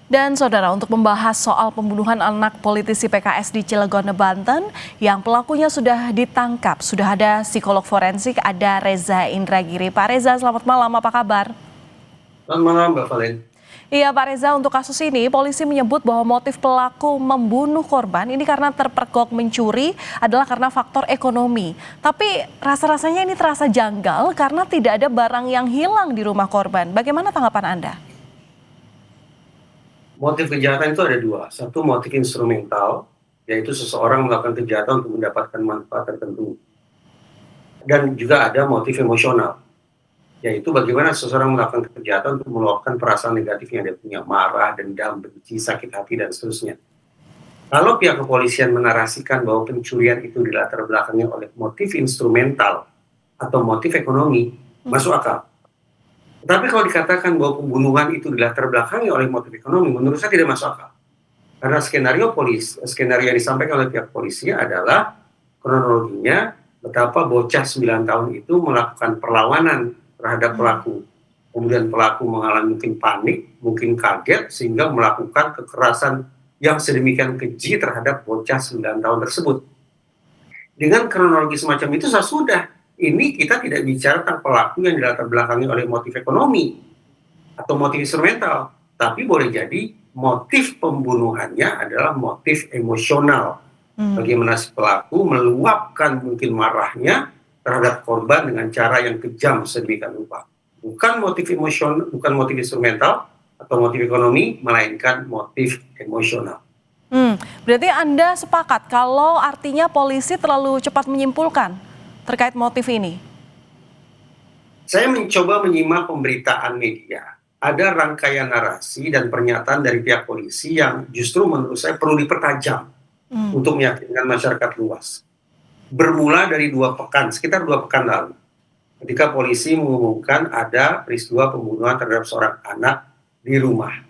Dan saudara, untuk membahas soal pembunuhan anak politisi PKS di Cilegon, Banten, yang pelakunya sudah ditangkap, sudah ada psikolog forensik, ada Reza Indragiri. Pak Reza, selamat malam, apa kabar? Selamat malam, Mbak Valen. Iya Pak Reza, untuk kasus ini polisi menyebut bahwa motif pelaku membunuh korban ini karena terpergok mencuri adalah karena faktor ekonomi. Tapi rasa-rasanya ini terasa janggal karena tidak ada barang yang hilang di rumah korban. Bagaimana tanggapan Anda? Motif kejahatan itu ada dua. Satu, motif instrumental, yaitu seseorang melakukan kejahatan untuk mendapatkan manfaat tertentu. Dan juga ada motif emosional, yaitu bagaimana seseorang melakukan kejahatan untuk meluapkan perasaan negatif yang dia punya, marah, dendam, benci, sakit hati, dan seterusnya. Kalau pihak kepolisian menarasikan bahwa pencurian itu dilatar belakangi oleh motif instrumental atau motif ekonomi, masuk akal. Tapi kalau dikatakan bahwa pembunuhan itu dilatar belakangi oleh motif ekonomi, menurut saya tidak masuk akal. Karena skenario yang disampaikan oleh pihak polisi adalah kronologinya betapa bocah 9 tahun itu melakukan perlawanan terhadap pelaku. Kemudian pelaku mengalami mungkin panik, mungkin kaget, sehingga melakukan kekerasan yang sedemikian keji terhadap bocah 9 tahun tersebut. Dengan kronologi semacam itu sudah. Ini kita tidak bicara tentang pelaku yang dilatar belakangi oleh motif ekonomi atau motif instrumental, tapi boleh jadi motif pembunuhannya adalah motif emosional. Bagaimana si pelaku meluapkan mungkin marahnya terhadap korban dengan cara yang kejam sedemikian rupa. Bukan motif emosional, bukan motif instrumental atau motif ekonomi, melainkan motif emosional. Berarti Anda sepakat kalau artinya polisi terlalu cepat menyimpulkan terkait motif ini? Saya mencoba menyimak pemberitaan media. Ada rangkaian narasi dan pernyataan dari pihak polisi yang justru menurut saya perlu dipertajam untuk meyakinkan masyarakat luas. Bermula dari sekitar 2 pekan lalu, ketika polisi mengumumkan ada peristiwa pembunuhan terhadap seorang anak di rumah.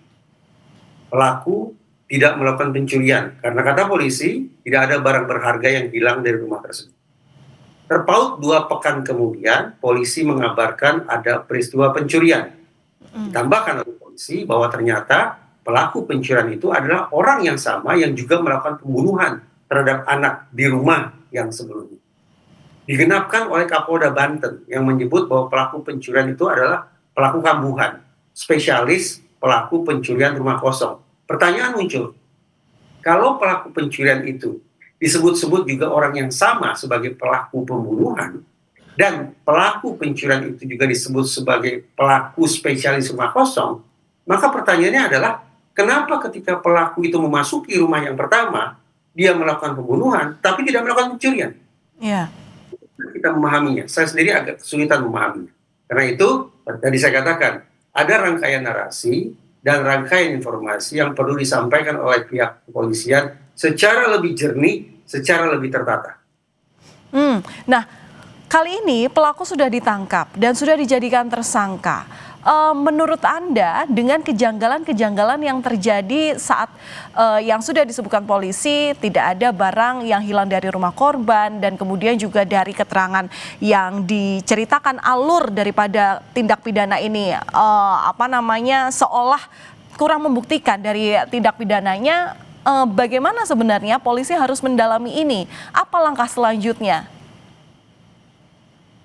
Pelaku tidak melakukan pencurian, karena kata polisi tidak ada barang berharga yang hilang dari rumah tersebut. Terpaut 2 pekan kemudian, polisi mengabarkan ada peristiwa pencurian. Ditambahkan oleh polisi bahwa ternyata pelaku pencurian itu adalah orang yang sama yang juga melakukan pembunuhan terhadap anak di rumah yang sebelumnya. Digenapkan oleh Kapolda Banten yang menyebut bahwa pelaku pencurian itu adalah pelaku kambuhan, spesialis pelaku pencurian rumah kosong. Pertanyaan muncul, kalau pelaku pencurian itu disebut-sebut juga orang yang sama sebagai pelaku pembunuhan, dan pelaku pencurian itu juga disebut sebagai pelaku spesialis rumah kosong, maka pertanyaannya adalah, kenapa ketika pelaku itu memasuki rumah yang pertama, dia melakukan pembunuhan, tapi tidak melakukan pencurian? Ya. Kita memahaminya, saya sendiri agak kesulitan memahaminya. Karena itu, tadi saya katakan, ada rangkaian narasi dan rangkaian informasi yang perlu disampaikan oleh pihak kepolisian secara lebih jernih, secara lebih tertata. Nah, kali ini pelaku sudah ditangkap dan sudah dijadikan tersangka. Menurut Anda, dengan kejanggalan-kejanggalan yang terjadi saat yang sudah disebutkan polisi, tidak ada barang yang hilang dari rumah korban, dan kemudian juga dari keterangan yang diceritakan alur daripada tindak pidana ini, seolah kurang membuktikan dari tindak pidananya. Bagaimana sebenarnya polisi harus mendalami ini? Apa langkah selanjutnya?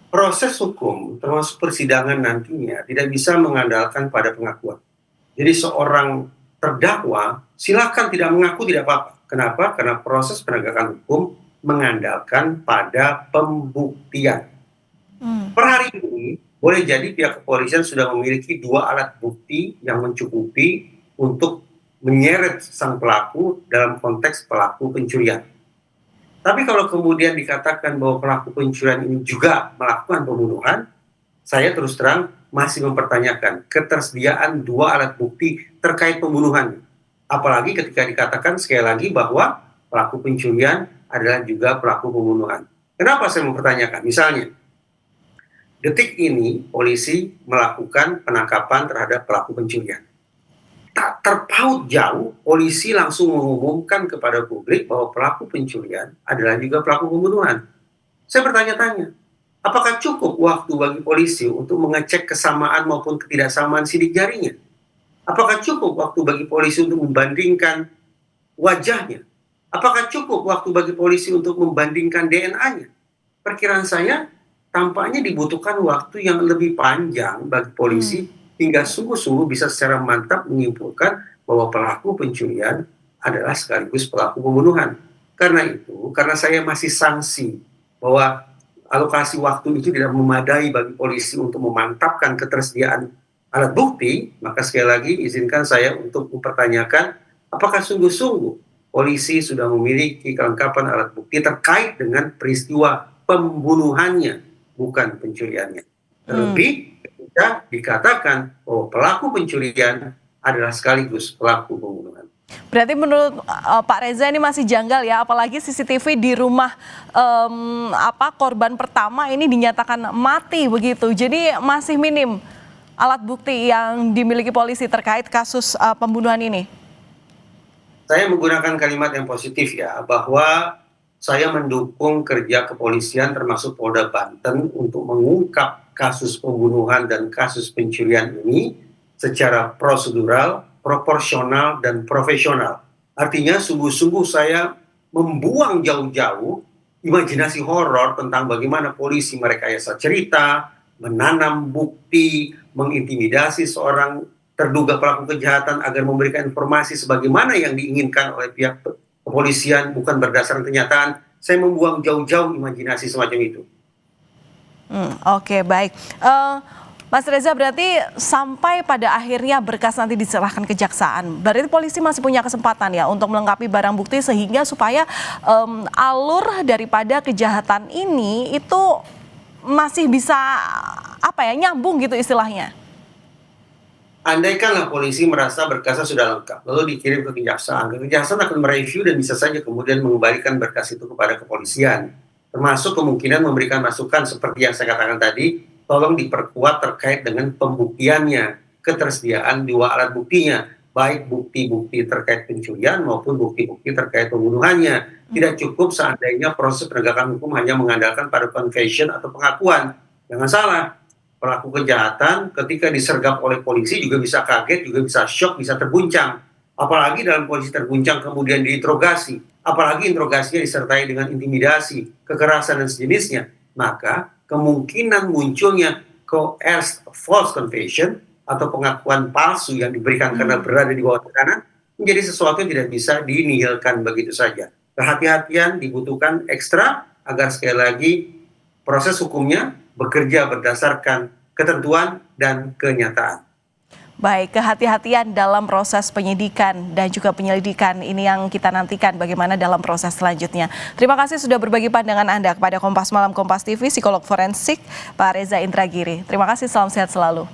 Proses hukum, termasuk persidangan nantinya, tidak bisa mengandalkan pada pengakuan. Jadi seorang terdakwa silakan tidak mengaku, tidak apa-apa. Kenapa? Karena proses penegakan hukum mengandalkan pada pembuktian. Per hari ini, boleh jadi pihak kepolisian sudah memiliki 2 alat bukti yang mencukupi untuk menyeret sang pelaku dalam konteks pelaku pencurian. Tapi kalau kemudian dikatakan bahwa pelaku pencurian ini juga melakukan pembunuhan, saya terus terang masih mempertanyakan ketersediaan 2 alat bukti terkait pembunuhan. Apalagi ketika dikatakan sekali lagi bahwa pelaku pencurian adalah juga pelaku pembunuhan. Kenapa saya mempertanyakan? Misalnya, detik ini polisi melakukan penangkapan terhadap pelaku pencurian. Tak terpaut jauh, polisi langsung mengumumkan kepada publik bahwa pelaku pencurian adalah juga pelaku pembunuhan. Saya bertanya-tanya, apakah cukup waktu bagi polisi untuk mengecek kesamaan maupun ketidaksamaan sidik jarinya? Apakah cukup waktu bagi polisi untuk membandingkan wajahnya? Apakah cukup waktu bagi polisi untuk membandingkan DNA-nya? Perkiraan saya tampaknya dibutuhkan waktu yang lebih panjang bagi polisi hingga sungguh-sungguh bisa secara mantap menyimpulkan bahwa pelaku pencurian adalah sekaligus pelaku pembunuhan. Karena itu, karena saya masih sangsi bahwa alokasi waktu itu tidak memadai bagi polisi untuk memantapkan ketersediaan alat bukti, maka sekali lagi izinkan saya untuk mempertanyakan apakah sungguh-sungguh polisi sudah memiliki kelengkapan alat bukti terkait dengan peristiwa pembunuhannya, bukan pencuriannya. Terlebih ketika dikatakan bahwa pelaku pencurian adalah sekaligus pelaku pembunuhan. Berarti menurut Pak Reza ini masih janggal ya, apalagi CCTV di rumah korban pertama ini dinyatakan mati begitu. Jadi masih minim alat bukti yang dimiliki polisi terkait kasus pembunuhan ini. Saya menggunakan kalimat yang positif ya, bahwa saya mendukung kerja kepolisian termasuk Polda Banten untuk mengungkap kasus pembunuhan dan kasus pencurian ini secara prosedural, proporsional, dan profesional. Artinya sungguh-sungguh saya membuang jauh-jauh imajinasi horor tentang bagaimana polisi merekayasa cerita, menanam bukti, mengintimidasi seorang terduga pelaku kejahatan agar memberikan informasi sebagaimana yang diinginkan oleh pihak kepolisian bukan berdasarkan kenyataan. Saya membuang jauh-jauh imajinasi semacam itu. Oke, baik. Mas Reza, berarti sampai pada akhirnya berkas nanti diserahkan kejaksaan, berarti polisi masih punya kesempatan ya untuk melengkapi barang bukti sehingga supaya alur daripada kejahatan ini itu masih bisa nyambung gitu istilahnya. Andaikanlah polisi merasa berkasnya sudah lengkap, lalu dikirim ke kejaksaan akan mereview dan bisa saja kemudian mengembalikan berkas itu kepada kepolisian. Termasuk kemungkinan memberikan masukan seperti yang saya katakan tadi, tolong diperkuat terkait dengan pembuktiannya, ketersediaan dua alat buktinya, baik bukti-bukti terkait pencurian maupun bukti-bukti terkait pembunuhannya. Tidak cukup seandainya proses penegakan hukum hanya mengandalkan pada confession atau pengakuan. Jangan salah, pelaku kejahatan ketika disergap oleh polisi juga bisa kaget, juga bisa shock, bisa terguncang. Apalagi dalam kondisi terguncang kemudian diinterogasi, apalagi interogasinya disertai dengan intimidasi, kekerasan dan sejenisnya, maka kemungkinan munculnya coerced false confession atau pengakuan palsu yang diberikan karena berada di bawah tekanan menjadi sesuatu yang tidak bisa dinihilkan begitu saja. Kehati-hatian dibutuhkan ekstra agar sekali lagi proses hukumnya bekerja berdasarkan ketentuan dan kenyataan. Baik, kehati-hatian dalam proses penyidikan dan juga penyelidikan ini yang kita nantikan bagaimana dalam proses selanjutnya. Terima kasih sudah berbagi pandangan Anda kepada Kompas Malam Kompas TV, psikolog forensik Pak Reza Indragiri. Terima kasih, salam sehat selalu.